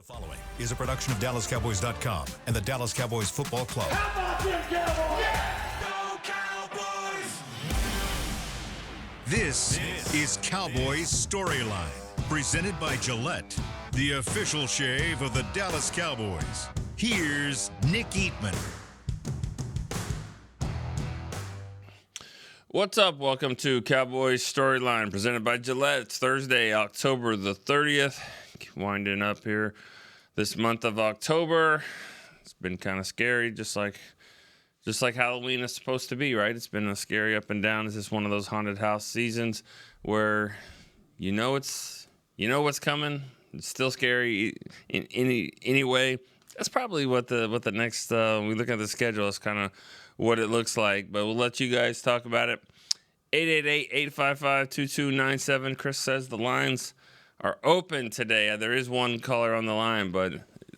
Following is a production of DallasCowboys.com and the Dallas Cowboys Football Club. How about them Cowboys? Yeah! Go Cowboys! This is Cowboys Storyline, presented by Gillette, the official shave of the Dallas Cowboys. Here's Nick Eatman. What's up? Welcome to Cowboys Storyline, presented by Gillette. It's Thursday, October the 30th. Winding up here this month of October. It's been kind of scary, just like Halloween is supposed to be, right? It's been a scary up and down. This is one of those haunted house seasons where you know what's coming. It's still scary in any way. That's probably what the next we look at the schedule is kind of what it looks like. But we'll let you guys talk about it. 888-855-2297. Chris says the lines are open today. There is one caller on the line, but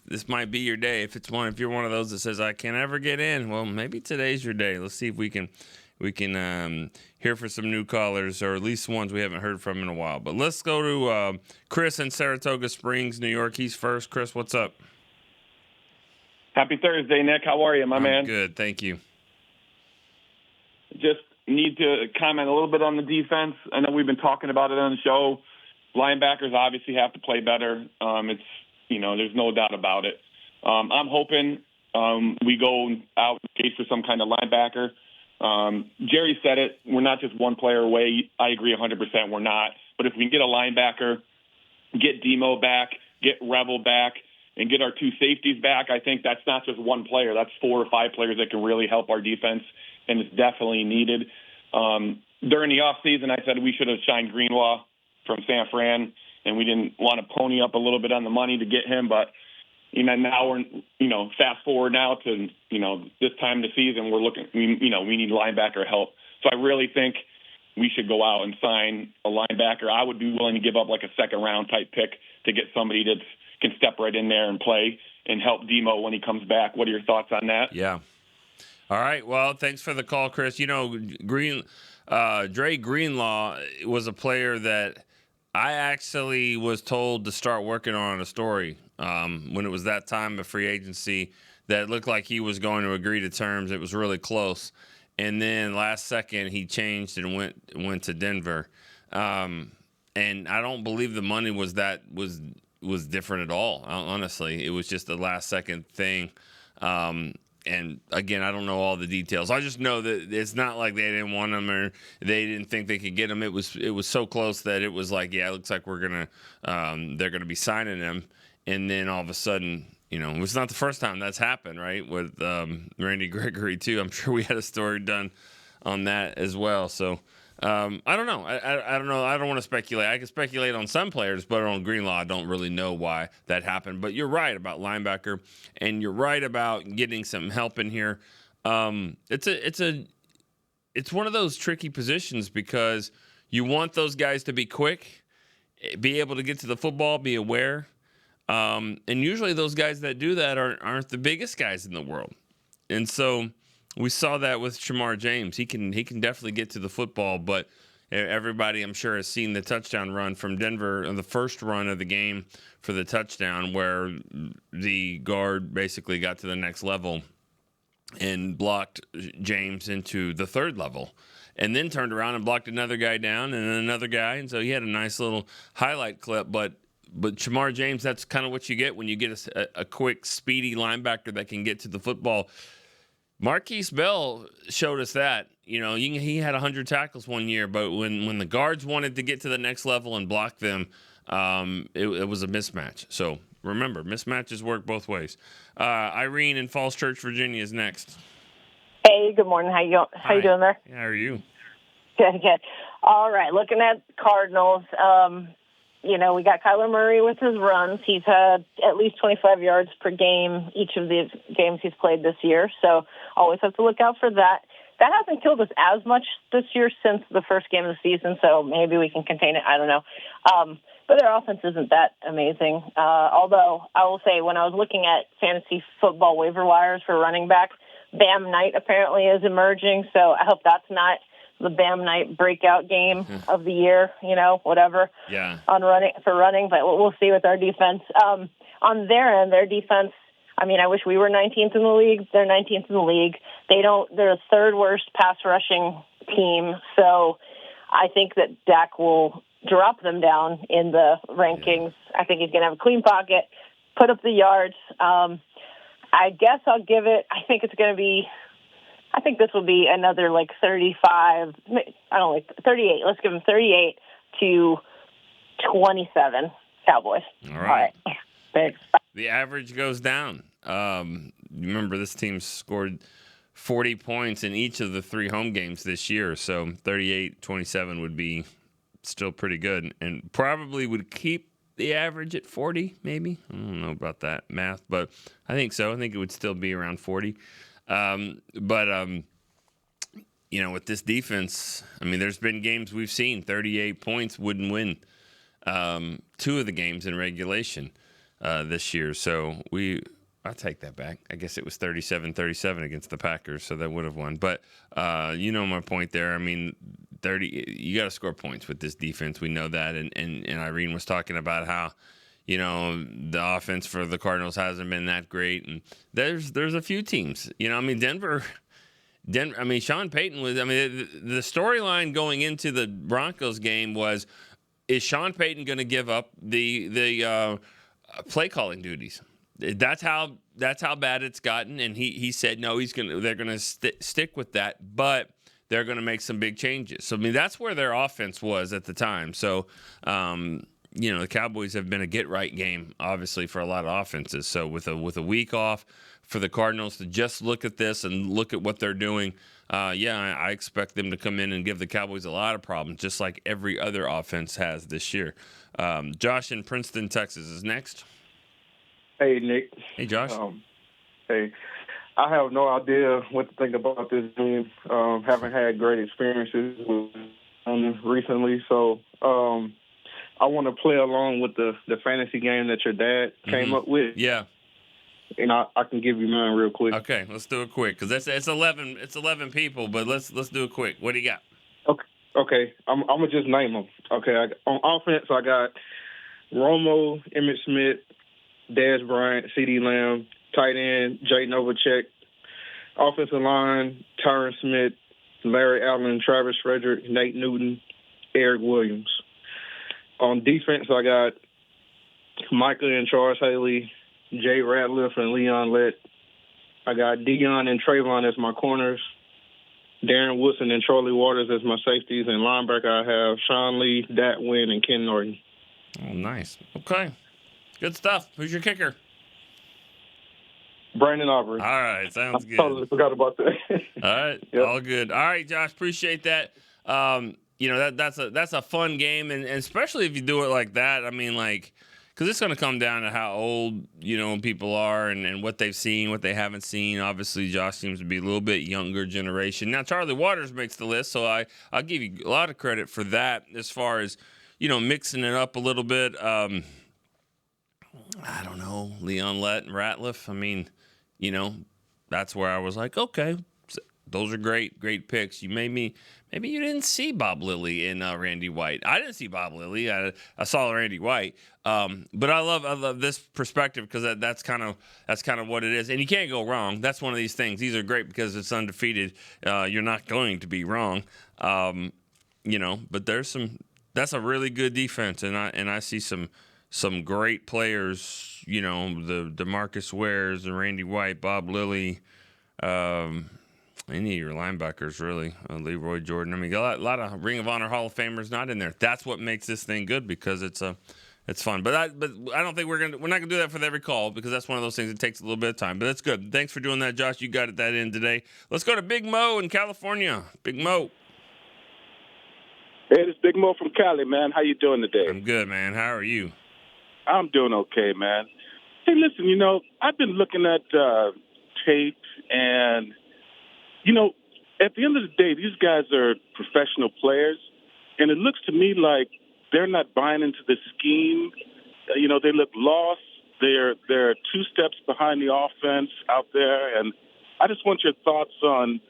this might be your day. If you're one of those that says I can't ever get in, well, maybe today's your day. Let's see if we can hear for some new callers, or at least ones we haven't heard from in a while. But let's go to Chris in Saratoga Springs, New York. He's first. Chris, what's up? Happy Thursday, Nick. How are you, my man? Good, thank you. Just need to comment a little bit on the defense. I know we've been talking about it on the show. Linebackers obviously have to play better. There's no doubt about it. I'm hoping we go out and chase for some kind of linebacker. Jerry said it. We're not just one player away. I agree 100% we're not. But if we can get a linebacker, get Demo back, get Revel back, and get our two safeties back, I think that's not just one player. That's 4 or 5 players that can really help our defense, and it's definitely needed. During the offseason, I said we should have signed Greenlaw from San Fran, and we didn't want to pony up a little bit on the money to get him. But, now we're, fast forward now to, this time of the season, we're looking, we need linebacker help. So I really think we should go out and sign a linebacker. I would be willing to give up like a second-round type pick to get somebody that can step right in there and play and help Demo when he comes back. What are your thoughts on that? Yeah. All right. Well, thanks for the call, Chris. Dre Greenlaw was a player that I actually was told to start working on a story when it was that time of free agency that looked like he was going to agree to terms. It was really close. And then last second he changed and went to Denver. And I don't believe the money was different at all. Honestly, it was just a last second thing. And again, I don't know all the details. I just know that it's not like they didn't want him or they didn't think they could get him. It was so close that it was like, yeah, it looks like they're gonna be signing him. And then all of a sudden, it's not the first time that's happened, right? With Randy Gregory too. I'm sure we had a story done on that as well. So I don't know. I don't know. I don't want to speculate. I can speculate on some players, but on Greenlaw, I don't really know why that happened. But you're right about linebacker, and you're right about getting some help in here. It's one of those tricky positions because you want those guys to be quick, be able to get to the football, be aware, and usually those guys that do that aren't the biggest guys in the world, and so. We saw that with Shamar James. He can definitely get to the football, but everybody, I'm sure, has seen the touchdown run from Denver, the first run of the game for the touchdown, where the guard basically got to the next level and blocked James into the third level, and then turned around and blocked another guy down and another guy, and so he had a nice little highlight clip, but Shamar James, that's kind of what you get when you get a quick, speedy linebacker that can get to the football. Marquise Bell showed us that. He had 100 tackles one year, but when the guards wanted to get to the next level and block them, it was a mismatch. So remember, mismatches work both ways. Irene in Falls Church, Virginia is next. Hey, good morning. How you doing there? How are you? Good. All right, looking at Cardinals, we got Kyler Murray with his runs. He's had at least 25 yards per game each of the games he's played this year, so always have to look out for that. That hasn't killed us as much this year since the first game of the season, so maybe we can contain it. I don't know. But their offense isn't that amazing. Although I will say when I was looking at fantasy football waiver wires for running back, Bam Knight apparently is emerging, so I hope that's not the Bam Knight breakout game of the year, whatever. Yeah. For running, but we'll see with our defense. on their end, their defense, I mean, I wish we were 19th in the league. They're 19th in the league. They're the third worst pass rushing team. So I think that Dak will drop them down in the rankings. I think he's going to have a clean pocket, put up the yards. I guess I'll give it, I think this will be another like 35, I don't know, 38. Let's give him 38 to 27 Cowboys. All right. Thanks. The average goes down. Remember, this team scored 40 points in each of the 3 home games this year, so 38-27 would be still pretty good and probably would keep the average at 40, maybe. I don't know about that math, but I think so. I think it would still be around 40. With this defense, I mean, there's been games we've seen 38 points wouldn't win 2 of the games in regulation this year. So I take that back. I guess it was 37-37 against the Packers, so that would have won. But my point there. I mean, you got to score points with this defense. We know that. And Irene was talking about how, the offense for the Cardinals hasn't been that great. And there's a few teams. Denver, Sean Payton was, the storyline going into the Broncos game was, is Sean Payton going to give up the play calling duties? That's how bad it's gotten, and he said no. They're gonna stick with that, but they're gonna make some big changes. So that's where their offense was at the time. So the Cowboys have been a get right game, obviously, for a lot of offenses. So with a week off for the Cardinals to just look at this and look at what they're doing, I expect them to come in and give the Cowboys a lot of problems, just like every other offense has this year. Josh in Princeton, Texas is next. Hey, Nick. Hey, Josh. Hey, I have no idea what to think about this game. Haven't had great experiences with recently, so I want to play along with the fantasy game that your dad came up with. Yeah. And I can give you mine real quick. Okay, let's do it quick because it's 11 people, but let's do it quick. What do you got? Okay. I'm gonna just name them. Okay, on offense I got Romo, Emmitt Smith, Dez Bryant, CeeDee Lamb, tight end Jay Novacek, offensive line Tyron Smith, Larry Allen, Travis Frederick, Nate Newton, Eric Williams. On defense I got Micah and Charles Haley, Jay Ratliff and Leon Lett. I got Dion and Trayvon as my corners, Darren Woodson and Charlie Waters as my safeties, and linebacker I have Sean Lee, Dat Wynn, and Ken Norton. Oh, nice. Okay. Good stuff. Who's your kicker? Brandon Aubrey. All right. Sounds good. Totally forgot about that. All right. Yep. All good. All right, Josh. Appreciate that. That's a fun game, and especially if you do it like that. I mean, because it's going to come down to how old, people are and what they've seen, what they haven't seen. Obviously, Josh seems to be a little bit younger generation. Now, Charlie Waters makes the list, so I'll give you a lot of credit for that as far as, mixing it up a little bit. I don't know, Leon Lett and Ratliff. I mean, that's where I was like, okay, those are great picks. Maybe you didn't see Bob Lilly in Randy White. I didn't see Bob Lilly. I saw Randy White. But I love this perspective because that's kind of what it is, and you can't go wrong. That's one of these things. These are great because it's undefeated. You're not going to be wrong. But that's a really good defense, and I see some great players. The DeMarcus Wares, the Randy White, Bob Lilly. Any of your linebackers, really. Leroy Jordan. I mean, a lot of Ring of Honor Hall of Famers not in there. That's what makes this thing good because it's fun. But I don't think we're not gonna do that for every call because that's one of those things that takes a little bit of time. But that's good. Thanks for doing that, Josh. You got that in today. Let's go to Big Mo in California. Big Mo. Hey, this is Big Mo from Cali, man. How you doing today? I'm good, man. How are you? I'm doing okay, man. Hey, listen, I've been looking at tape and, at the end of the day, these guys are professional players, and it looks to me like they're not buying into the scheme. They look lost. They're 2 steps behind the offense out there, and I just want your thoughts on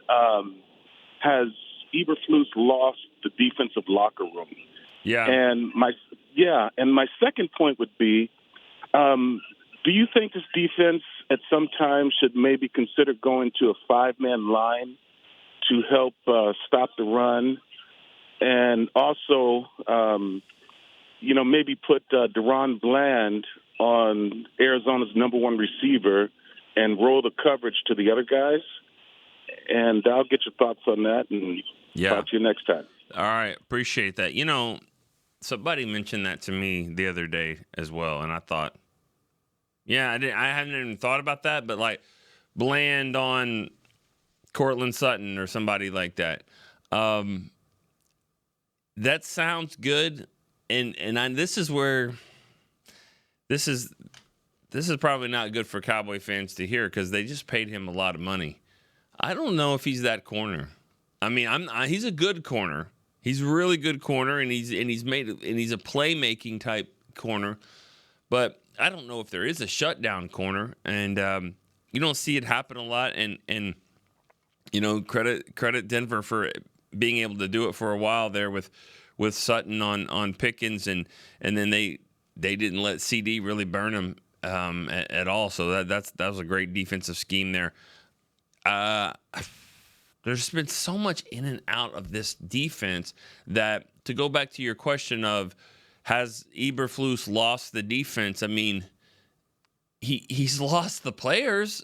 has Eberflus lost the defensive locker room? Yeah. And my second point would be do you think this defense at some time should maybe consider going to a 5-man line to help stop the run? And also, maybe put Deron Bland on Arizona's number one receiver and roll the coverage to the other guys. And I'll get your thoughts on that and talk to you next time. All right. Appreciate that. You know, somebody mentioned that to me the other day as well. And I thought, I hadn't even thought about that, but like Bland on Cortland Sutton or somebody like that. That sounds good. And this is where this is probably not good for Cowboy fans to hear because they just paid him a lot of money. I don't know if he's that corner. I mean, he's a good corner. He's a really good corner, and he's a playmaking type corner. But I don't know if there is a shutdown corner, and you don't see it happen a lot. And credit Denver for being able to do it for a while there with Sutton on Pickens, and then they didn't let CD really burn him at all. So that was a great defensive scheme there. There's been so much in and out of this defense that, to go back to your question of, has Eberflus lost the defense? I mean, he's lost the players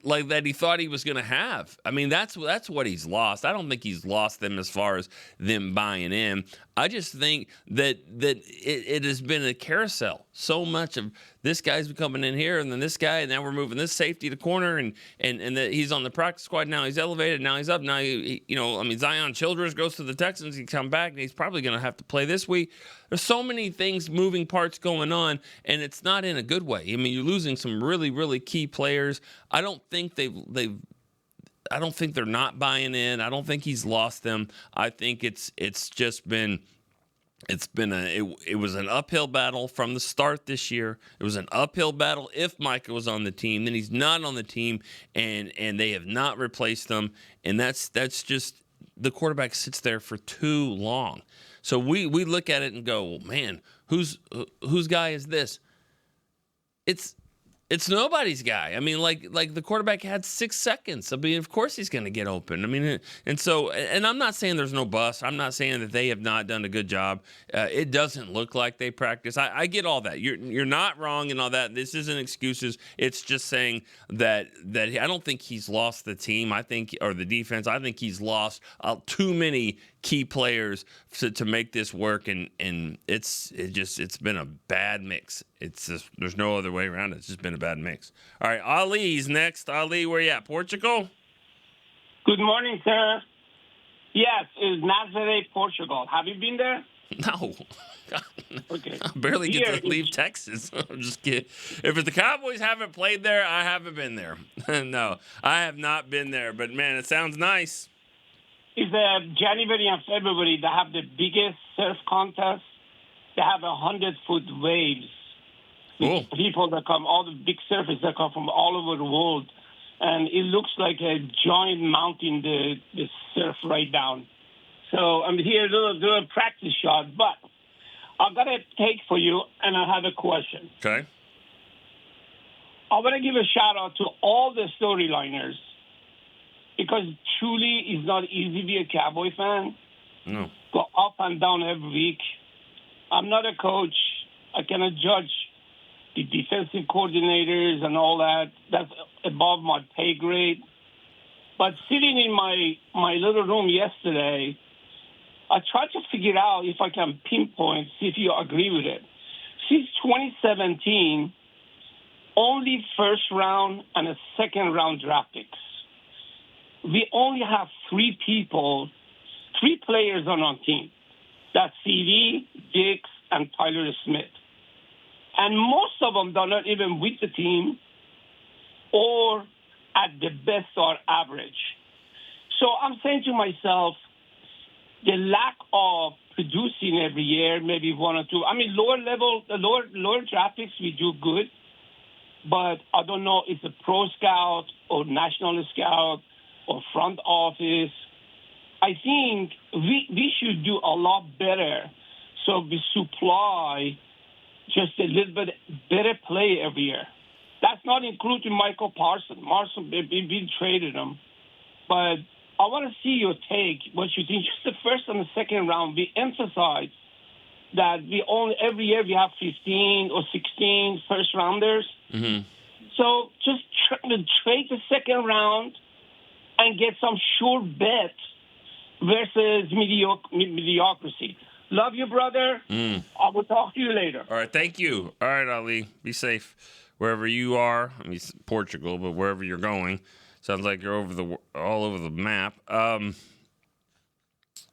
like that he thought he was going to have. I mean, that's what he's lost. I don't think he's lost them as far as them buying in. I just think that it has been a carousel. So much of this guy's coming in here, and then this guy, and now we're moving this safety to corner, and that he's on the practice squad now. He's elevated. Now he's up. Now Zion Childress goes to the Texans. He come back, and he's probably going to have to play this week. There's so many things, moving parts going on, and it's not in a good way. I mean, you're losing some really, really key players. I don't think I don't think they're not buying in. I don't think he's lost them. I think it was an uphill battle from the start this year. It was an uphill battle if Micah was on the team. Then he's not on the team, and they have not replaced him. And that's just, the quarterback sits there for too long. So we look at it and go, man, whose guy is this? It's nobody's guy. I mean, like the quarterback had 6 seconds. I mean, of course he's going to get open. I mean, and I'm not saying there's no bust. I'm not saying that they have not done a good job. It doesn't look like they practice. I get all that. You're not wrong and all that. This isn't excuses. It's just saying that I don't think he's lost the team. Or the defense. I think he's lost too many key players to make this work, and it's been a bad mix. It's just, there's no other way around it. It's just been a bad mix. All right, Ali's next. Ali, where you at? Portugal? Good morning, sir. Yes, it's Nazaré, Portugal. Have you been there? No. Okay. I barely get to leave Texas. I'm just kidding. If the Cowboys haven't played there, I haven't been there. No, I have not been there. But, man, it sounds nice. It's January and February. They have the biggest surf contest. They have 100-foot waves. Cool. People that come, all the big surfers that come from all over the world. And it looks like a giant mountain, the surf right down. So I'm here to do a practice shot. But I've got a take for you, and I have a question. Okay. I want to give a shout-out to all the storyliners, because truly it's not easy to be a Cowboy fan. No. Go up and down every week. I'm not a coach. I cannot judge the defensive coordinators and all that. That's above my pay grade. But sitting in my little room yesterday, I tried to figure out if I can pinpoint, see if you agree with it. Since 2017, only first round and a second round draft picks. We only have 3 players on our team. That's CD, Diggs, and Tyler Smith. And most of them are not even with the team or at the best or average. So I'm saying to myself, the lack of producing every year, maybe 1 or 2. I mean, lower draft picks, we do good. But I don't know if it's a pro scout or national scout or front office. I think we should do a lot better so we supply just a little bit better play every year. That's not including Michael Parsons. We traded him. But I want to see your take, what you think. Just the first and the second round, we emphasize that every year we have 15 or 16 first-rounders. Mm-hmm. So just trade the second round and get some sure bet versus mediocrity. Love you, brother. I will talk to you later. All right, thank you. All right, Ali, be safe wherever you are. I mean, Portugal, but wherever you're going. Sounds like you're all over the map. I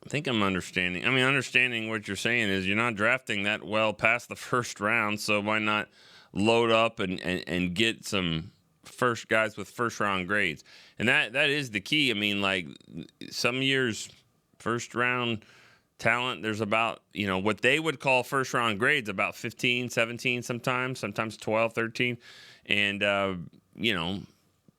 think I'm understanding. I mean, understanding what you're saying is you're not drafting that well past the first round, so why not load up and get some first guys with first round grades? And that is the key. I mean, like some years, first round talent, there's about, what they would call first round grades, about 15, 17 sometimes 12, 13. And,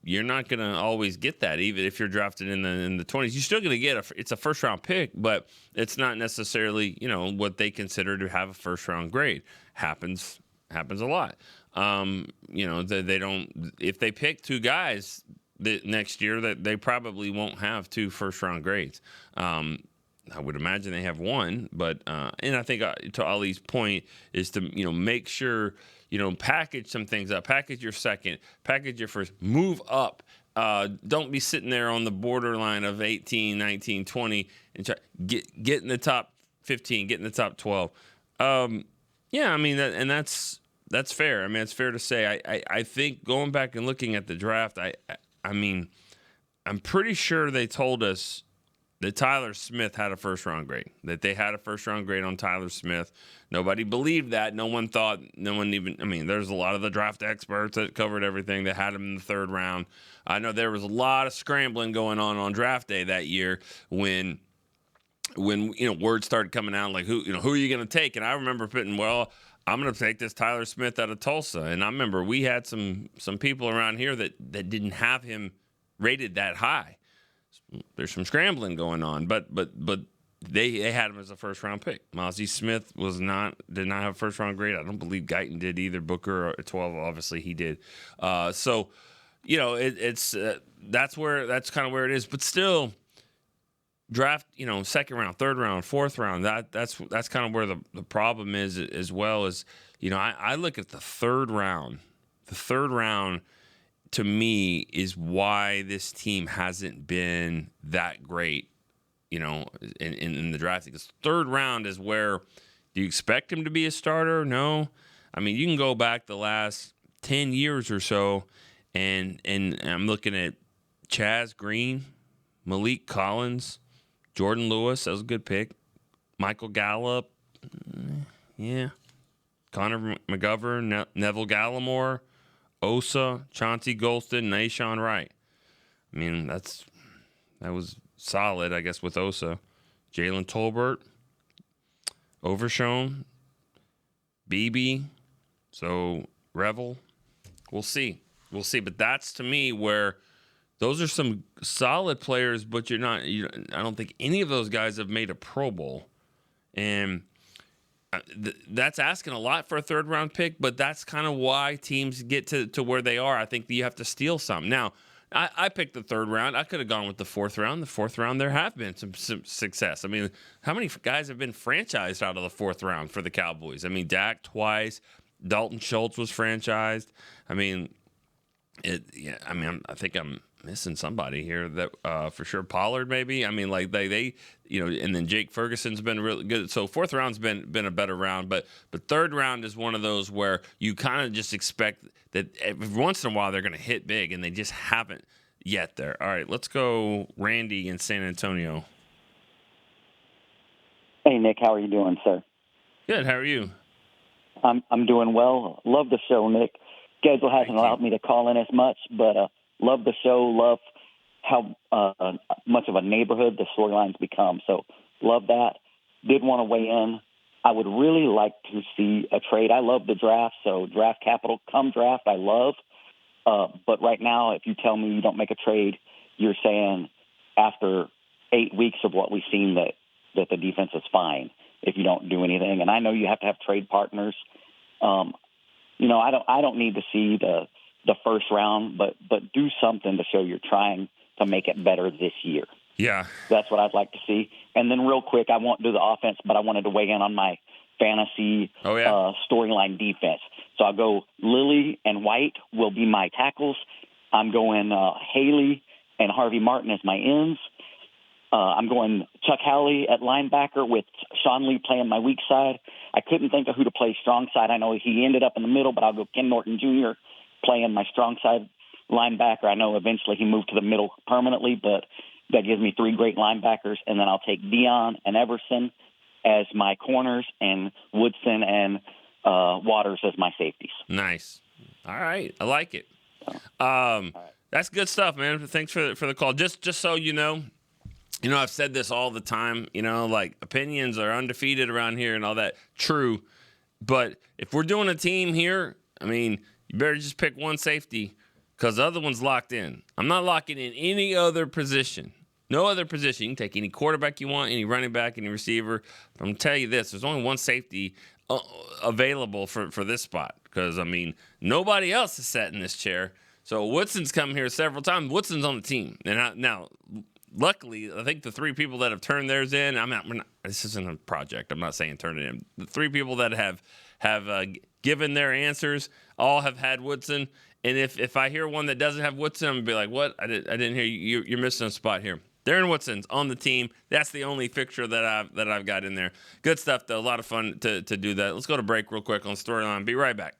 you're not going to always get that, even if you're drafted in the 20s. You're still going to get it's a first round pick, but it's not necessarily, what they consider to have a first round grade. Happens a lot. They don't, if they pick two guys next year, that they probably won't have two first round grades. I would imagine they have one, but and I think to Ali's point is to make sure package some things up, package your second, package your first, move up. Don't be sitting there on the borderline of 18, 19, 20 and try get in the top 15, get in the top 12. Yeah, I mean that's fair. I mean, it's fair to say. I think going back and looking at the draft, I mean, I'm pretty sure they told us that Tyler Smith had a first-round grade, that they had a first-round grade on Tyler Smith. Nobody believed that. No one even, I mean, there's a lot of the draft experts that covered everything that had him in the third round. I know there was a lot of scrambling going on draft day that year when words started coming out like who are you going to take? And I remember putting, I'm going to take this Tyler Smith out of Tulsa. And I remember we had some people around here that didn't have him rated that high. There's some scrambling going on, but they had him as a first round pick. Mozzie Smith did not have a first round grade. I don't believe Guyton did either. Booker at 12, obviously he did. So it's that's kind of where it is. But still, draft second round, third round, fourth round. That's kind of where the problem is as well as I look at the third round. The third round, to me, is why this team hasn't been that great, in the draft. Because third round is where, do you expect him to be a starter? No. I mean, you can go back the last 10 years or so, and I'm looking at Chaz Green, Malik Collins, Jordan Lewis. That was a good pick. Michael Gallup. Yeah. Connor McGovern, Neville Gallimore, Osa, Chauncey Golston, Nashawn Wright. I mean, that was solid, I guess, with Osa. Jalen Tolbert, Overshown, Beebe, so Revel. We'll see. But that's, to me, where those are some solid players, but I don't think any of those guys have made a Pro Bowl. And that's asking a lot for a third-round pick, but that's kind of why teams get to where they are. I think that you have to steal some. Now, I picked the third round. I could have gone with the fourth round. The fourth round, there have been some success. I mean, how many guys have been franchised out of the fourth round for the Cowboys? I mean, Dak twice. Dalton Schultz was franchised. I mean, I think I'm missing somebody here that for sure. Pollard, maybe. I mean, like they and then Jake Ferguson's been really good. So fourth round's been a better round, but third round is one of those where you kind of just expect that every once in a while they're going to hit big, and they just haven't yet there. All right, let's go Randy in San Antonio. Hey, Nick, how are you doing, sir? Good. How are you? I'm doing well. Love the show, Nick. Schedule hasn't allowed me to call in as much, but love the show. Love how much of a neighborhood the storylines become. So love that. Did want to weigh in. I would really like to see a trade. I love the draft, so draft capital come draft I love. But right now, if you tell me you don't make a trade, you're saying after 8 weeks of what we've seen that the defense is fine if you don't do anything. And I know you have to have trade partners. I don't need to see the the first round, but do something to show you're trying to make it better this year. Yeah. That's what I'd like to see. And then real quick, I won't do the offense, but I wanted to weigh in on my fantasy storyline defense. So I'll go Lilly and White will be my tackles. I'm going Haley and Harvey Martin as my ends. I'm going Chuck Howley at linebacker with Sean Lee playing my weak side. I couldn't think of who to play strong side. I know he ended up in the middle, but I'll go Ken Norton Jr. playing my strong side linebacker. I know eventually he moved to the middle permanently, but that gives me 3 great linebackers. And then I'll take Dion and Everson as my corners and Woodson and Waters as my safeties. Nice. All right. I like it. That's good stuff, man. Thanks for the call. Just so you know, I've said this all the time, like opinions are undefeated around here and all that. True. But if we're doing a team here, I mean, you better just pick one safety because the other one's locked in. I'm not locking in any other position. No other position. You can take any quarterback you want, any running back, any receiver. But I'm going to tell you this. There's only one safety available for this spot because, I mean, nobody else is sat in this chair. So Woodson's come here several times. Woodson's on the team. And now, luckily, I think the 3 people that have turned theirs in, this isn't a project. I'm not saying turn it in. The 3 people that have given their answers all have had Woodson. And if I hear one that doesn't have Woodson, I'm going to be like, what? I didn't hear you. You're missing a spot here. Darren Woodson's on the team. That's the only fixture that I've got in there. Good stuff, though. A lot of fun to do that. Let's go to break real quick on Storyline. Be right back.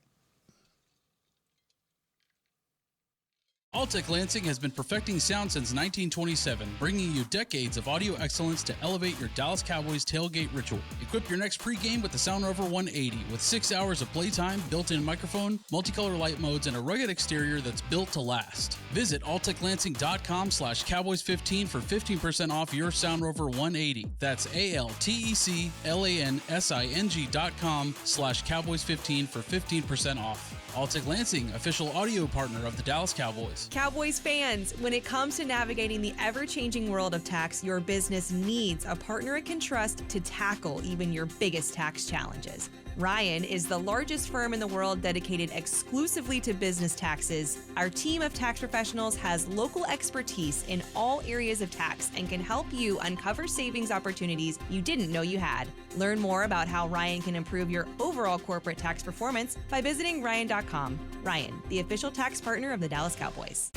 Altec Lansing has been perfecting sound since 1927, bringing you decades of audio excellence to elevate your Dallas Cowboys tailgate ritual. Equip your next pregame with the Sound Rover 180 with 6 hours of playtime, built-in microphone, multicolor light modes, and a rugged exterior that's built to last. Visit alteclansing.com/Cowboys15 for 15% off your Sound Rover 180. That's ALTECLANSING.com/Cowboys15 for 15% off. Altec Lansing, official audio partner of the Dallas Cowboys. Cowboys fans, when it comes to navigating the ever-changing world of tax, your business needs a partner it can trust to tackle even your biggest tax challenges. Ryan is the largest firm in the world dedicated exclusively to business taxes. Our team of tax professionals has local expertise in all areas of tax and can help you uncover savings opportunities you didn't know you had. Learn more about how Ryan can improve your overall corporate tax performance by visiting Ryan.com. Ryan, the official tax partner of the Dallas Cowboys.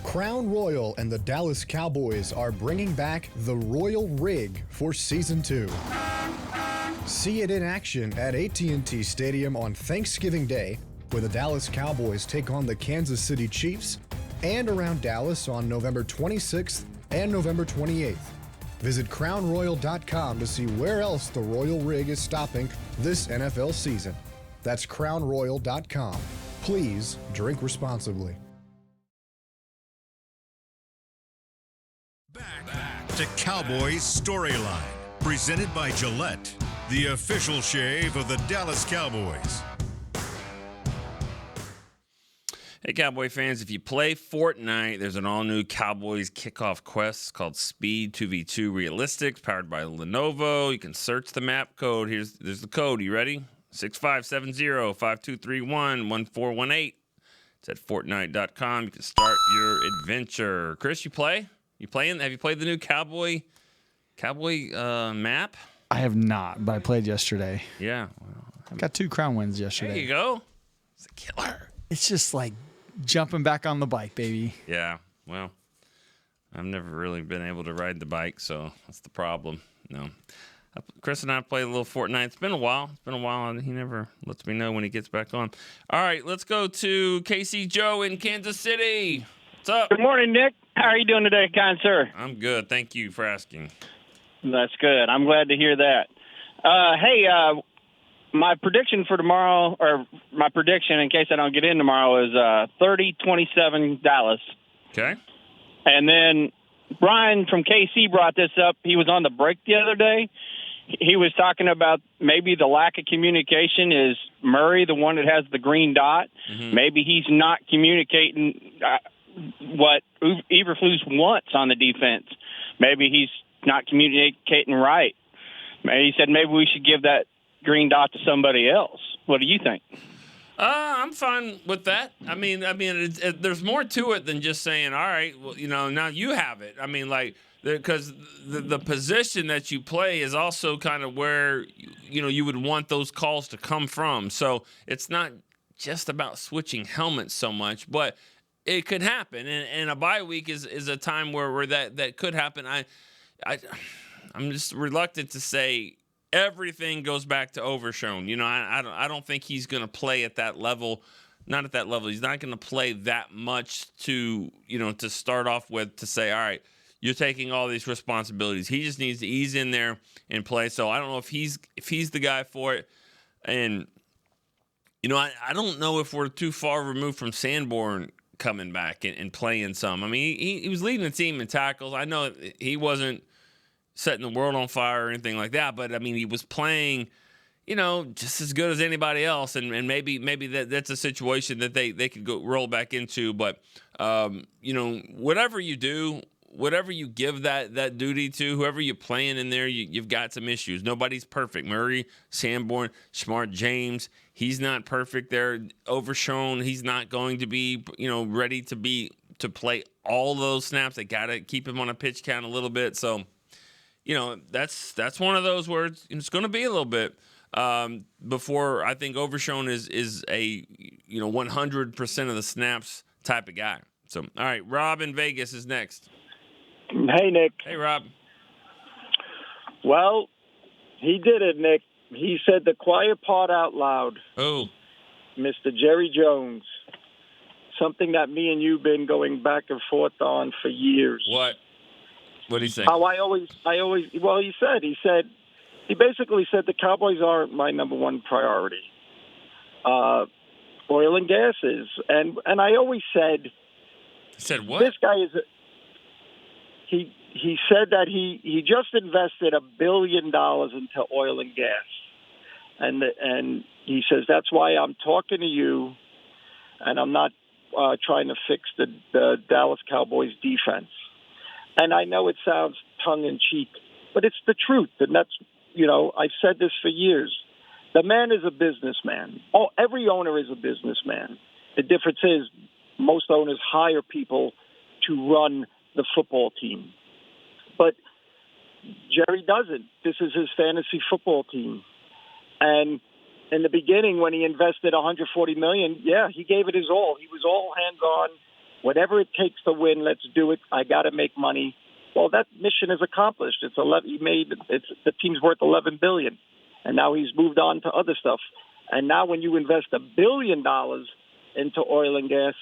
Crown Royal and the Dallas Cowboys are bringing back the Royal Rig for Season 2. See it in action at AT&T Stadium on Thanksgiving Day, where the Dallas Cowboys take on the Kansas City Chiefs, and around Dallas on November 26th and November 28th. Visit crownroyal.com to see where else the Royal Rig is stopping this NFL season. That's crownroyal.com. Please drink responsibly. Back to Cowboys Storyline, presented by Gillette, the official shave of the Dallas Cowboys. Hey, Cowboy fans, if you play Fortnite, there's an all-new Cowboys kickoff quest called Speed 2v2 Realistics, powered by Lenovo. You can search the map code. There's the code. You ready? 6570-5231-1418. It's at Fortnite.com. You can start your adventure. Chris, you play? You playing? Have you played the new Cowboy map? I have not, but I played yesterday. Yeah. Well, got 2 crown wins yesterday. There you go. It's a killer. It's just like jumping back on the bike, baby. Yeah. Well, I've never really been able to ride the bike, so that's the problem. No. Chris and I played a little Fortnite. It's been a while. And he never lets me know when he gets back on. All right, let's go to Casey Joe in Kansas City. What's up? Good morning, Nick. How are you doing today, kind sir? I'm good. Thank you for asking. That's good. I'm glad to hear that. My prediction for tomorrow, or my prediction in case I don't get in tomorrow, is 30-27 Dallas. Okay. And then Brian from KC brought this up. He was on the break the other day. He was talking about maybe the lack of communication. Is Murray the one that has the green dot? Mm-hmm. Maybe he's not communicating what Eberflus wants on the defense. Maybe he's not communicating right. He said maybe we should give that green dot to somebody else. What do you think? I'm fine with that. I mean, there's more to it than just saying, all right, well, now you have it. I mean, like, because the position that you play is also kind of where, you would want those calls to come from. So it's not just about switching helmets so much, but it could happen. And a bye week is a time where that could happen. I'm just reluctant to say everything goes back to Overshone. I don't think he's going to play at that level. Not at that level. He's not going to play that much to start off with, to say, all right, you're taking all these responsibilities. He just needs to ease in there and play. So I don't know if he's the guy for it. And I don't know if we're too far removed from Sanborn coming back and playing some. I mean, he was leading the team in tackles. I know he wasn't setting the world on fire or anything like that, but I mean, he was playing, just as good as anybody else, and maybe that's a situation that they could go roll back into. But whatever you do, whatever you give that duty to, whoever you're playing in there, you've got some issues. Nobody's perfect. Murray, Sanborn, Smart, James, he's not perfect there. Overshone, he's not going to be ready to play all those snaps. They got to keep him on a pitch count a little bit. So that's one of those words. It's going to be a little bit before I think Overshone is a 100% of the snaps type of guy. So all right, Rob in Vegas is next. Hey, Nick. Hey, Rob. Well, he did it, Nick. He said the quiet part out loud. Oh. Mr. Jerry Jones. Something that me and you've been going back and forth on for years. What? What did he say? He basically said the Cowboys aren't my number one priority. Oil and gas is. And I always said. He said what? This guy is. He said that he just invested $1 billion into oil and gas. And he says, that's why I'm talking to you, and I'm not trying to fix the Dallas Cowboys defense. And I know it sounds tongue-in-cheek, but it's the truth. And that's, I've said this for years. The man is a businessman. Every owner is a businessman. The difference is most owners hire people to run the football team. But Jerry doesn't. This is his fantasy football team. And in the beginning, when he invested $140 million, he gave it his all. He was all hands-on. Whatever it takes to win, let's do it. I got to make money. Well, that mission is accomplished. The team's worth $11 billion, and now he's moved on to other stuff. And now, when you invest $1 billion into oil and gas,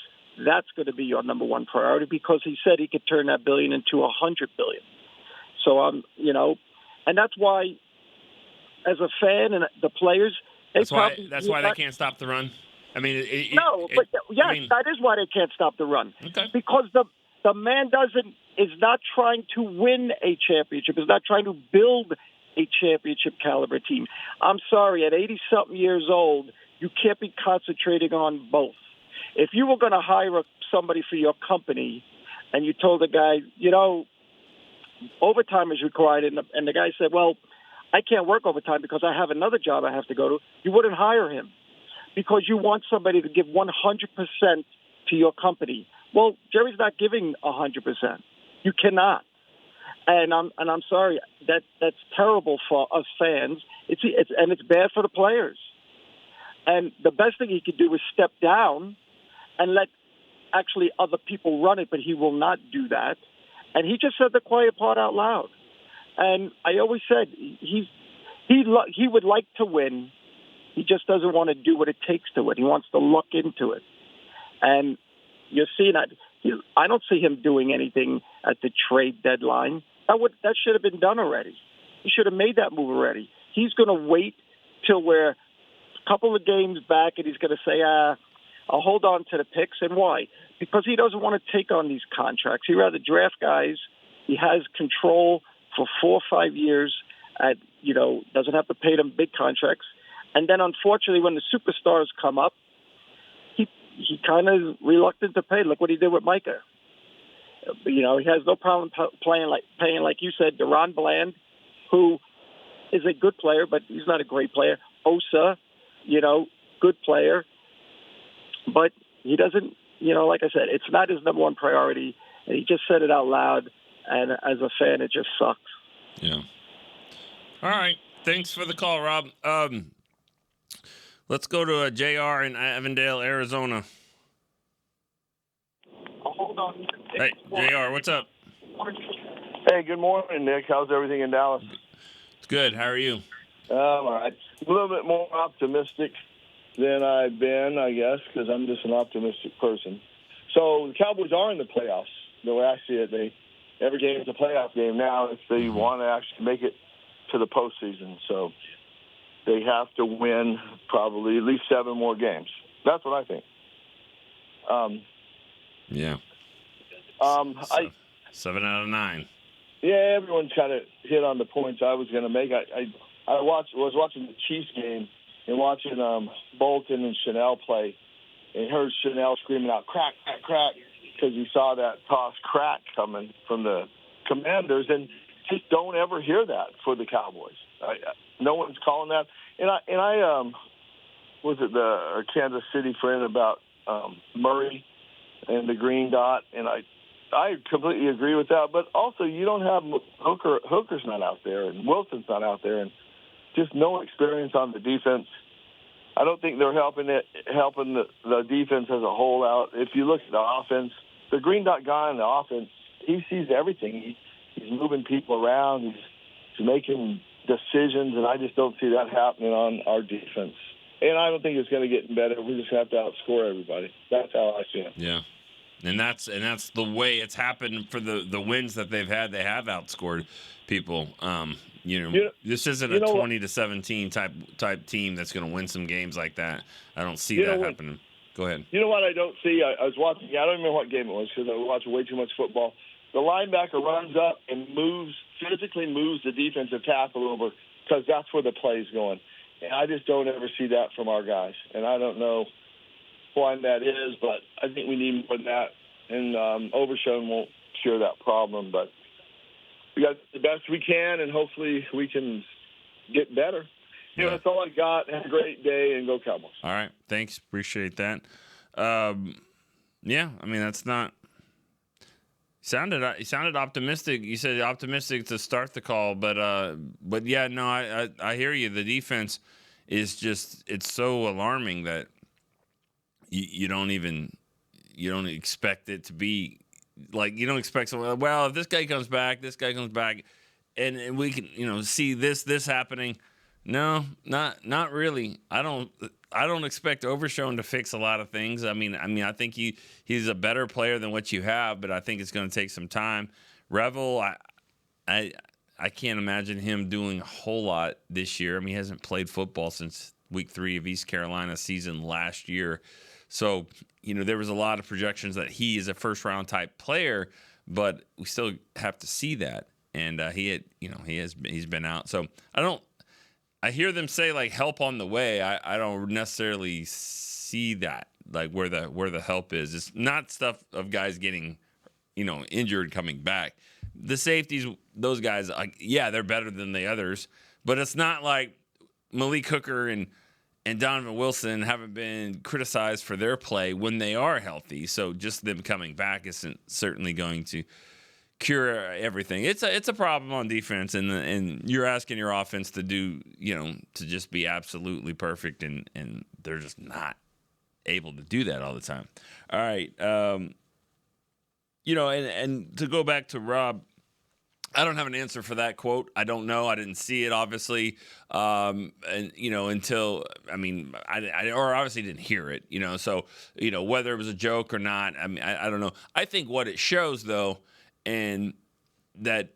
that's going to be your number one priority, because he said he could turn that $1 billion into $100 billion. So and that's why, as a fan and the players, that's why they can't stop the run. I mean, that is why they can't stop the run. Okay. Because the man is not trying to win a championship. Is not trying to build a championship caliber team. I'm sorry, at 80-something years old, you can't be concentrating on both. If you were going to hire somebody for your company, and you told the guy, overtime is required, and the guy said, well, I can't work overtime because I have another job I have to go to, you wouldn't hire him, because you want somebody to give 100% to your company. Well, Jerry's not giving 100%. You cannot. And I'm sorry, that's terrible for us fans. It's bad for the players. And the best thing he could do is step down and let actually other people run it, but he will not do that. And he just said the quiet part out loud. And I always said he would like to win. He just doesn't want to do what it takes to win. He wants to luck into it. And you're seeing that. I don't see him doing anything at the trade deadline. That should have been done already. He should have made that move already. He's going to wait till we're a couple of games back, and he's going to say, I'll hold on to the picks. And why? Because he doesn't want to take on these contracts. He'd rather draft guys. He has control for 4 or 5 years. Doesn't have to pay them big contracts. And then, unfortunately, when the superstars come up, he kind of reluctant to pay. Look what he did with Micah. He has no problem paying, like you said, Deron Bland, who is a good player, but he's not a great player. Osa, good player. But he doesn't, like I said, it's not his number one priority. And he just said it out loud. And as a fan, it just sucks. Yeah. All right. Thanks for the call, Rob. Let's go to JR in Avondale, Arizona. Hold on. Hey, JR, what's up? Hey, good morning, Nick. How's everything in Dallas? It's good. How are you? All right. A little bit more optimistic than I've been, I guess, because I'm just an optimistic person. So the Cowboys are in the playoffs. The way I see it, every game is a playoff game now if they want to actually make it to the postseason. So they have to win probably at least 7 more games. That's what I think. Yeah. 7 out of 9. Yeah, everyone's kind of hit on the points I was going to make. I was watching the Chiefs game and watching Bolton and Chanel play, and heard Chanel screaming out "crack, crack, crack" because he saw that toss crack coming from the Commanders, and just don't ever hear that for the Cowboys. No one's calling that. And I was at the Kansas City friend about Murray and the green dot, and I completely agree with that. But also, you don't have Hooker's not out there, and Wilson's not out there, and just no experience on the defense. I don't think they're helping the defense as a whole out. If you look at the offense, the green dot guy in the offense, he sees everything. He's moving people around. He's making decisions, and I just don't see that happening on our defense. And I don't think it's going to get better. We just have to outscore everybody. That's how I see it. Yeah. And that's the way it's happened for the wins that they've had. They have outscored people. This isn't a 20-17 type team that's going to win some games like that. I don't see that happening. Go ahead. You know what I don't see? I was watching. I don't even know what game it was because I watch way too much football. The linebacker runs up and physically moves the defensive tackle over because that's where the play's going. And I just don't ever see that from our guys. And I don't know why that is, but I think we need more than that. And Overshown won't cure that problem, but we got the best we can, and hopefully we can get better. Yeah. That's all I got. Have a great day, and go Cowboys. All right. Thanks. Appreciate that. Yeah, I mean, that's not – he sounded optimistic. You said optimistic to start the call, but yeah, no, I hear you. The defense is just – it's so alarming that you don't expect it to be like, you don't expect someone, well, if this guy comes back, and we can, see this happening. No, not really. I don't expect Overshown to fix a lot of things. I mean, I think he's a better player than what you have, but I think it's going to take some time. Revel, I can't imagine him doing a whole lot this year. I mean, he hasn't played football since week 3 of East Carolina season last year. So, there was a lot of projections that he is a first-round type player, but we still have to see that. And he's been out. So I hear them say like help on the way. I don't necessarily see that, like where the help is. It's not stuff of guys getting, injured coming back. The safeties, those guys, they're better than the others, but it's not like Malik Hooker and Donovan Wilson haven't been criticized for their play when they are healthy. So just them coming back isn't certainly going to cure everything. It's a problem on defense, and you're asking your offense to do, to just be absolutely perfect, and they're just not able to do that all the time. All right. And to go back to Rob, I don't have an answer for that quote. I don't know. I didn't see it, obviously. Until, I obviously didn't hear it, so, whether it was a joke or not, I don't know. I think what it shows, though, and that,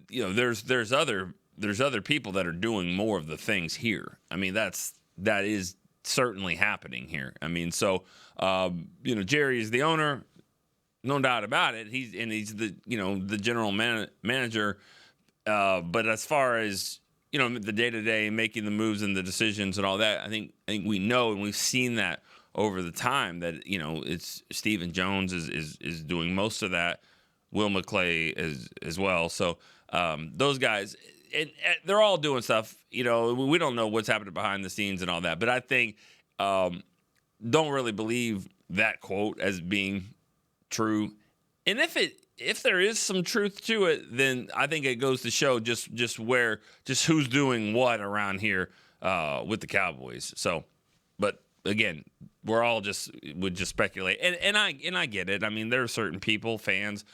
there's other people that are doing more of the things here. I mean, that is certainly happening here. I mean, so, Jerry is the owner. No doubt about it. He's the the general manager. But as far as the day-to-day making the moves and the decisions and all that, I think we know, and we've seen that over the time that it's Stephen Jones is doing most of that. Will McClay as well. So those guys, and they're all doing stuff. We don't know what's happening behind the scenes and all that. But I think don't really believe that quote as being true. And if there is some truth to it, then I think it goes to show just who's doing what around here with the Cowboys. So, but again, we're all would just speculate, and I get it. I mean, there are certain people, fans,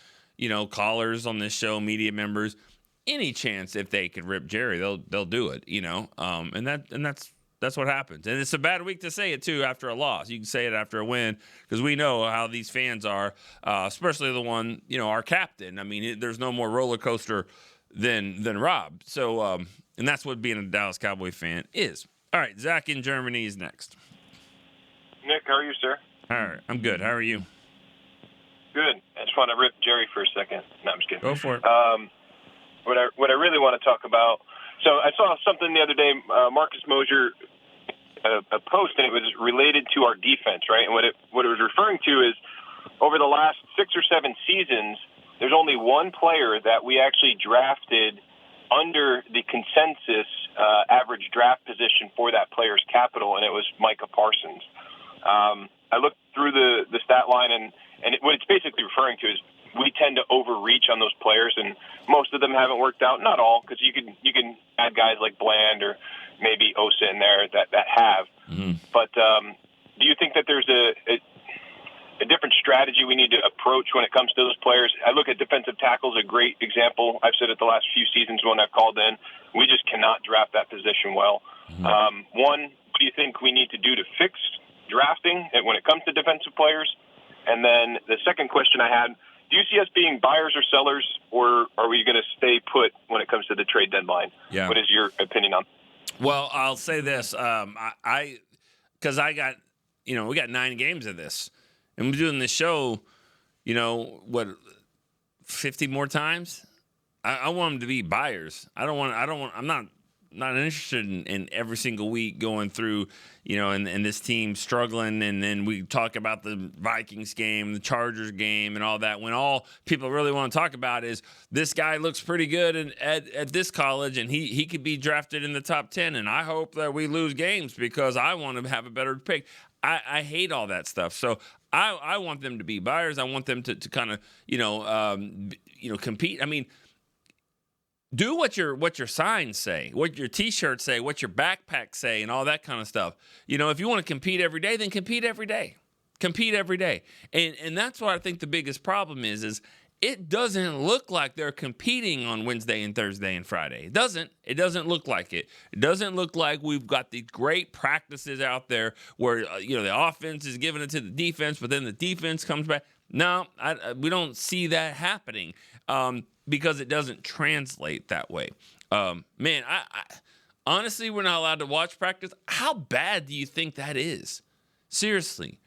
callers on this show, media members. Any chance if they could rip Jerry, they'll do it. And that's what happens. And it's a bad week to say it too after a loss. You can say it after a win because we know how these fans are, especially the one our captain. I mean, there's no more roller coaster than Rob. So and that's what being a Dallas Cowboy fan is. All right, Zach in Germany is next. Nick, how are you, sir? All right, I'm good. How are you? Good. I just want to rip Jerry for a second. No, I'm just kidding. Go for it. What I really want to talk about. So I saw something the other day. Marcus Mosher a post, and it was related to our defense, right? And what it was referring to is over the last 6 or 7 seasons, there's only one player that we actually drafted under the consensus average draft position for that player's capital, and it was Micah Parsons. I looked through the stat line, and what it's basically referring to is we tend to overreach on those players, and most of them haven't worked out. Not all, because you can add guys like Bland or maybe Osa in there that have. Mm-hmm. But do you think that there's a different strategy we need to approach when it comes to those players? I look at defensive tackles, a great example. I've said it the last few seasons when I've called in. We just cannot draft that position well. Mm-hmm. One, what do you think we need to do to fix drafting when it comes to defensive players? And then the second question I had, do you see us being buyers or sellers, or are we going to stay put when it comes to the trade deadline? Yeah. What is your opinion on? Well, I'll say this. Because we got 9 games of this, and we're doing this show, 50 more times? I want them to be buyers. I'm not interested in every single week going through, and this team struggling, and then we talk about the Vikings game, the Chargers game, and all that, when all people really want to talk about is this guy looks pretty good at this college, and he could be drafted in the top 10, and I hope that we lose games because I want to have a better pick. I hate all that stuff. So I want them to be buyers. I want them to kind of, compete. I mean, do what your signs say, what your T-shirts say, what your backpacks say, and all that kind of stuff. If you want to compete every day, then compete every day. Compete every day. And that's what I think the biggest problem is it doesn't look like they're competing on Wednesday and Thursday and Friday. It doesn't look like it. It doesn't look like we've got these great practices out there where, the offense is giving it to the defense, but then the defense comes back. No, we don't see that happening. Because it doesn't translate that way. Man, I honestly, we're not allowed to watch practice. How bad do you think that is? Seriously,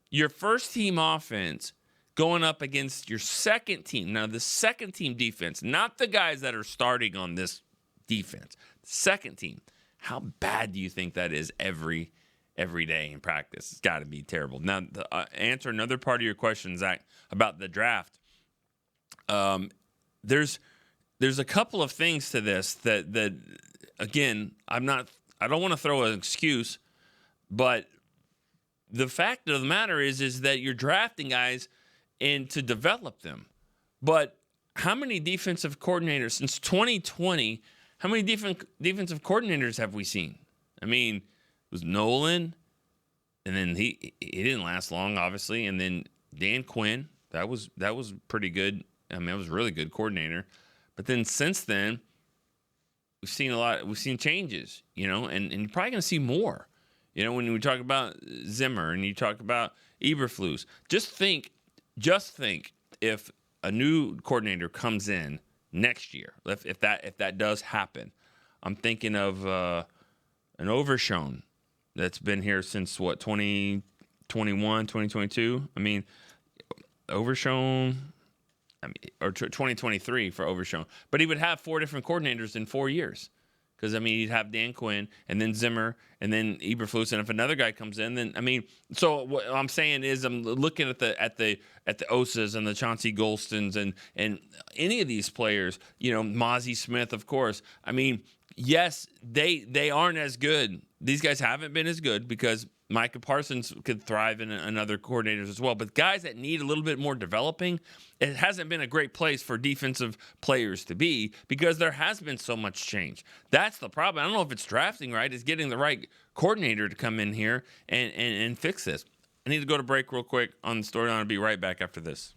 your first team offense going up against your second team. Now, the second team defense, not the guys that are starting on this defense. Second team. How bad do you think that is every day in practice? It's got to be terrible. Now, to answer another part of your question, Zach, about the draft. There's a couple of things to this that again, I don't want to throw an excuse, but the fact of the matter is that you're drafting guys and to develop them. But how many defensive coordinators since 2020, how many defensive coordinators have we seen? I mean, it was Nolan, and then he didn't last long, obviously, and then Dan Quinn, that was pretty good. I mean, it was a really good coordinator. But then since then, we've seen changes, and you're probably going to see more. When we talk about Zimmer and you talk about Eberflus, just think if a new coordinator comes in next year, if that does happen. I'm thinking of an Overshown that's been here since 2021, 2022. I mean, Overshown. Or 2023 for Overshown. But he would have 4 different coordinators in 4 years. Because, he'd have Dan Quinn, and then Zimmer, and then Eberflus, and if another guy comes in, then, so what I'm saying is I'm looking at the Osas and the Chauncey Golstons and any of these players, Mozzie Smith, of course. Yes, they aren't as good. These guys haven't been as good because Micah Parsons could thrive in other coordinators as well. But guys that need a little bit more developing, it hasn't been a great place for defensive players to be because there has been so much change. That's the problem. I don't know if it's drafting right. It's getting the right coordinator to come in here and fix this. I need to go to break real quick on the storyline. I'll be right back after this.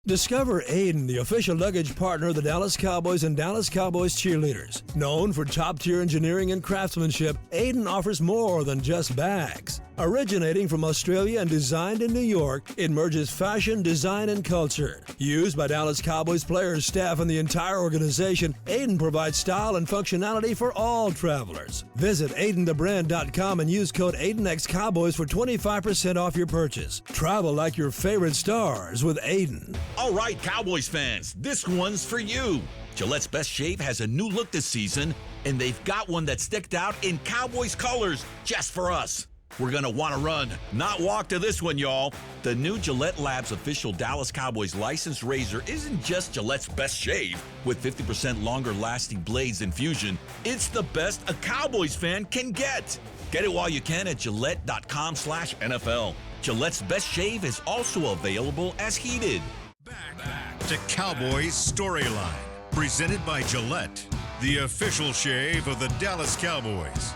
Discover Aiden, the official luggage partner of the Dallas Cowboys and Dallas Cowboys cheerleaders. Known for top-tier engineering and craftsmanship, Aiden offers more than just bags. Originating from Australia and designed in New York, it merges fashion, design, and culture. Used by Dallas Cowboys players, staff, and the entire organization, Aiden provides style and functionality for all travelers. Visit AidenTheBrand.com and use code AidenXCowboys for 25% off your purchase. Travel like your favorite stars with Aiden. All right, Cowboys fans, this one's for you. Gillette's Best Shave has a new look this season, and they've got one that sticked out in Cowboys colors just for us. We're going to want to run, not walk to this one, y'all. The new Gillette Labs official Dallas Cowboys licensed razor isn't just Gillette's best shave. With 50% longer lasting blades than Fusion, it's the best a Cowboys fan can get. Get it while you can at Gillette.com/NFL. Gillette's Best Shave is also available as heated. Back to Cowboys Storyline, presented by Gillette, the official shave of the Dallas Cowboys.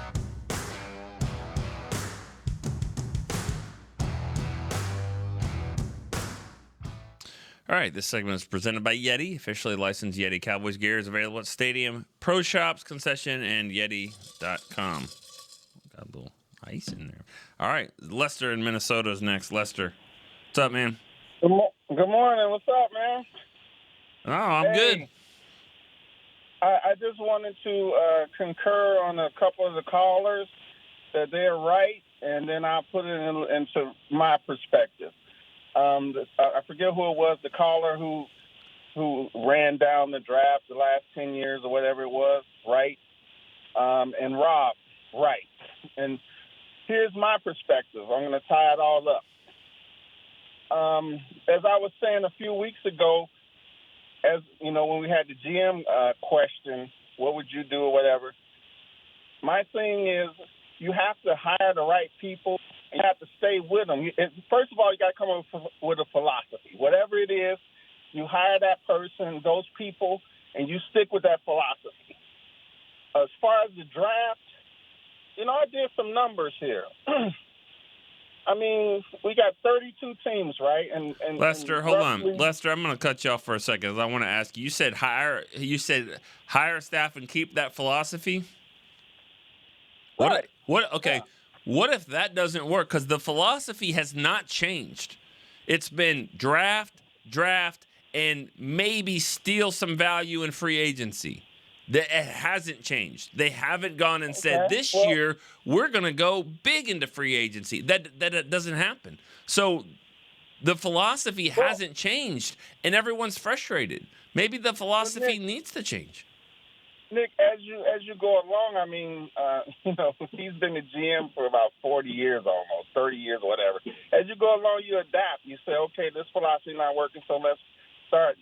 All right, this segment is presented by Yeti. Officially licensed Yeti Cowboys gear is available at Stadium, Pro Shops, Concession, and Yeti.com. Got a little ice in there. All right, Lester in Minnesota is next. Lester, what's up, man? Good morning. What's up, man? Oh, I'm good. I just wanted to concur on a couple of the callers that they're right, and then I'll put it into my perspective. I forget who it was, the caller who ran down the draft the last 10 years or whatever it was, right? And Rob, right. And here's my perspective. I'm going to tie it all up. As I was saying a few weeks ago, as you know, when we had the GM question, what would you do or whatever, my thing is you have to hire the right people. You have to stay with them. First of all, you got to come up with a philosophy. Whatever it is, you hire that person, those people, and you stick with that philosophy. As far as the draft, I did some numbers here. I mean, we got 32 teams, right? And Lester, hold on. Lester, I'm going to cut you off for a second. I want to ask you. You said hire staff and keep that philosophy? Right. Okay. Yeah. What if that doesn't work? Because the philosophy has not changed. It's been draft, and maybe steal some value in free agency. It hasn't changed. They haven't gone and said, this year, we're going to go big into free agency. That doesn't happen. So the philosophy hasn't changed, and everyone's frustrated. Maybe the philosophy needs to change. Nick, as you go along, I mean, he's been the GM for about 40 years almost, 30 years or whatever. As you go along, you adapt. You say, okay, this philosophy not working, so let's start,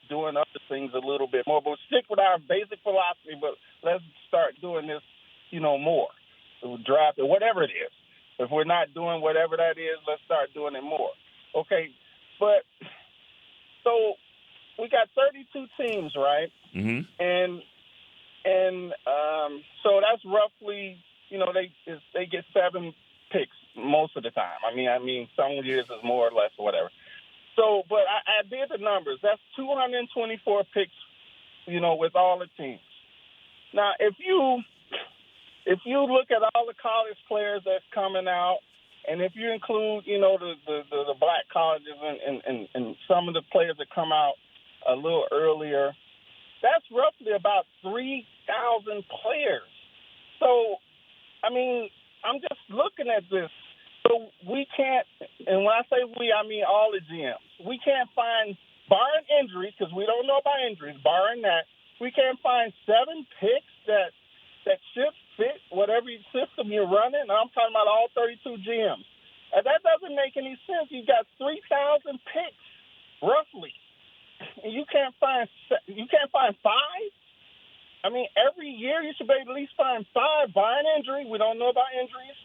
doing other things a little bit more. But stick with our basic philosophy, but let's start doing this, more. Draft or whatever it is. If we're not doing whatever that is, let's start doing it more. Okay, but so we got 32 teams, right? Mm-hmm. And so that's roughly, they get 7 picks most of the time. I mean, some years is more or less or whatever. So, but I did the numbers. That's 224 picks, with all the teams. Now, if you look at all the college players that's coming out, and if you include, the black colleges and some of the players that come out a little earlier, that's roughly about 3,000 players. So, I mean, I'm just looking at this. So we can't, and when I say we, I mean all the GMs. We can't find, barring injuries, because we don't know about injuries, barring that, we can't find 7 picks that should fit whatever system you're running. And I'm talking about all 32 GMs. And that doesn't make any sense. You've got 3,000 picks, roughly. And you can't find 5? I mean, every year you should be able to at least find 5 barring injury. We don't know about injuries.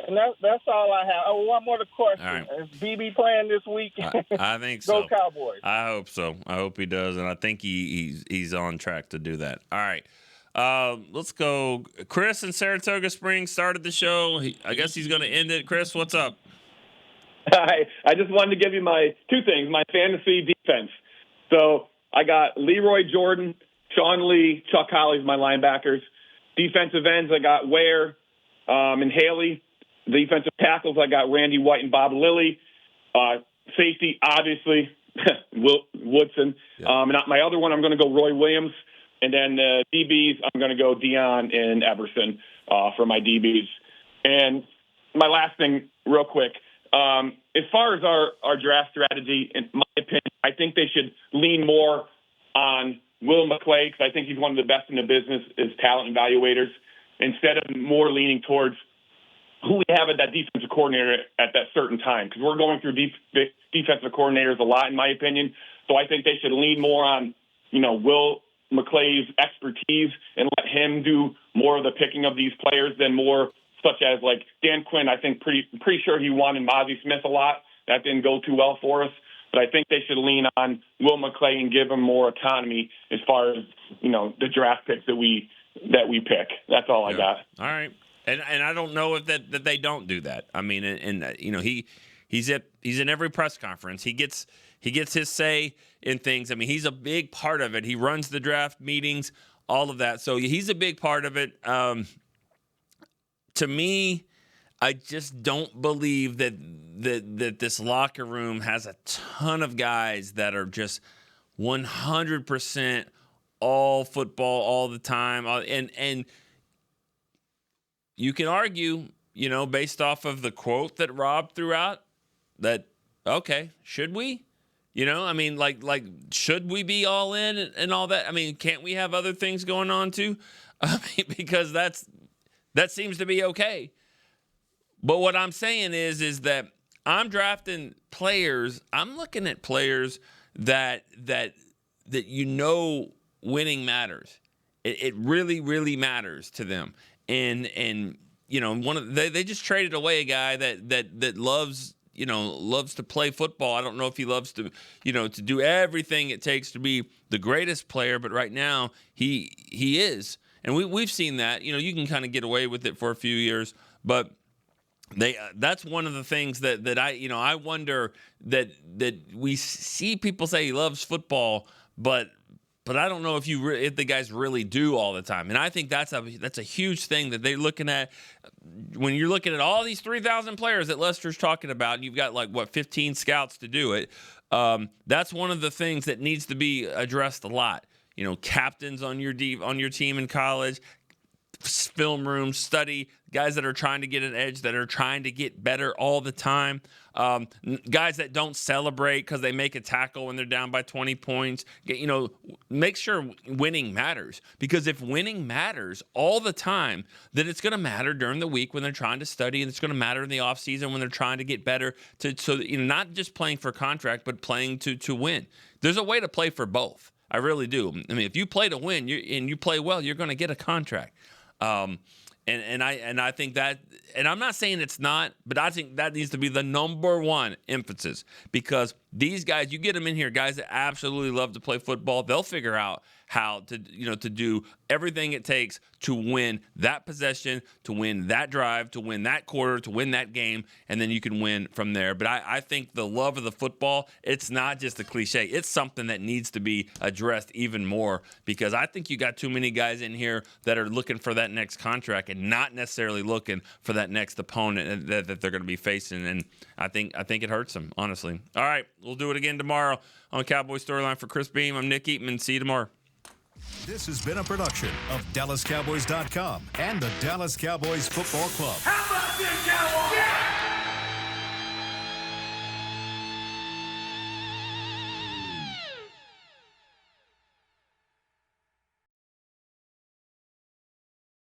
And that's all I have. Oh, one more question. All right. Is BB playing this week? I think so. Go Cowboys. I hope so. I hope he does, and I think he's on track to do that. All right. Let's go. Chris in Saratoga Springs started the show. I guess he's going to end it. Chris, what's up? Hi. I just wanted to give you my 2 things, my fantasy defense. So I got Leroy Jordan, Sean Lee, Chuck Holly's my linebackers. Defensive ends, I got Ware and Haley. Defensive tackles, I got Randy White and Bob Lilly. Safety, obviously, Woodson. Yeah. And my other one, I'm going to go Roy Williams. And then DBs, I'm going to go Dion and Everson for my DBs. And my last thing, real quick, as far as our draft strategy, in my opinion, I think they should lean more on Will McClay, because I think he's one of the best in the business as talent evaluators, instead of more leaning towards who we have at that defensive coordinator at that certain time, because we're going through defensive coordinators a lot, in my opinion. So I think they should lean more on, Will McClay's expertise and let him do more of the picking of these players than more such as like Dan Quinn. I think pretty sure he wanted Mozzie Smith a lot. That didn't go too well for us. But I think they should lean on Will McClay and give him more autonomy as far as, the draft picks that we pick. That's all I got. All right. And I don't know if that they don't do that. I mean, he's in every press conference. He gets his say in things. I mean, he's a big part of it. He runs the draft meetings, all of that. So he's a big part of it. To me, I just don't believe that this locker room has a ton of guys that are just 100% all football all the time. And you can argue, based off of the quote that Rob threw out, that, okay, should we? I mean, like, should we be all in and all that? I mean, can't we have other things going on too? I mean, because that seems to be okay. But what I'm saying is that I'm drafting players. I'm looking at players that winning matters. It really, really matters to them. And they just traded away a guy that loves to play football. I don't know if he loves to do everything it takes to be the greatest player, but right now he is. And we've seen that. You can kind of get away with it for a few years, but that's one of the things that I wonder that we see people say he loves football, but I don't know if the guys really do all the time. And I think that's a huge thing that they're looking at when you're looking at all these 3,000 players that Lester's talking about. You've got 15 scouts to do it. That's one of the things that needs to be addressed a lot. Captains on your team in college, film room study, guys that are trying to get an edge, that are trying to get better all the time. Guys that don't celebrate because they make a tackle when they're down by 20 points. Make sure winning matters, because if winning matters all the time, then it's going to matter during the week when they're trying to study, and it's going to matter in the offseason when they're trying to get better. Not just playing for contract, but playing to win. There's a way to play for both. I really do. I mean, if you play to win and you play well, you're going to get a contract. And I think that, and I'm not saying it's not, but I think that needs to be the number one emphasis, because these guys, you get them in here, guys that absolutely love to play football, they'll figure out how to do everything it takes to win that possession, to win that drive, to win that quarter, to win that game, and then you can win from there. But I think the love of the football, it's not just a cliche. It's something that needs to be addressed even more, because I think you got too many guys in here that are looking for that next contract and not necessarily looking for that next opponent that they're going to be facing. And I think it hurts them, honestly. All right, we'll do it again tomorrow on Cowboys Storyline. For Chris Beam, I'm Nick Eatman. See you tomorrow. This has been a production of DallasCowboys.com and the Dallas Cowboys Football Club. How about this, Cowboys?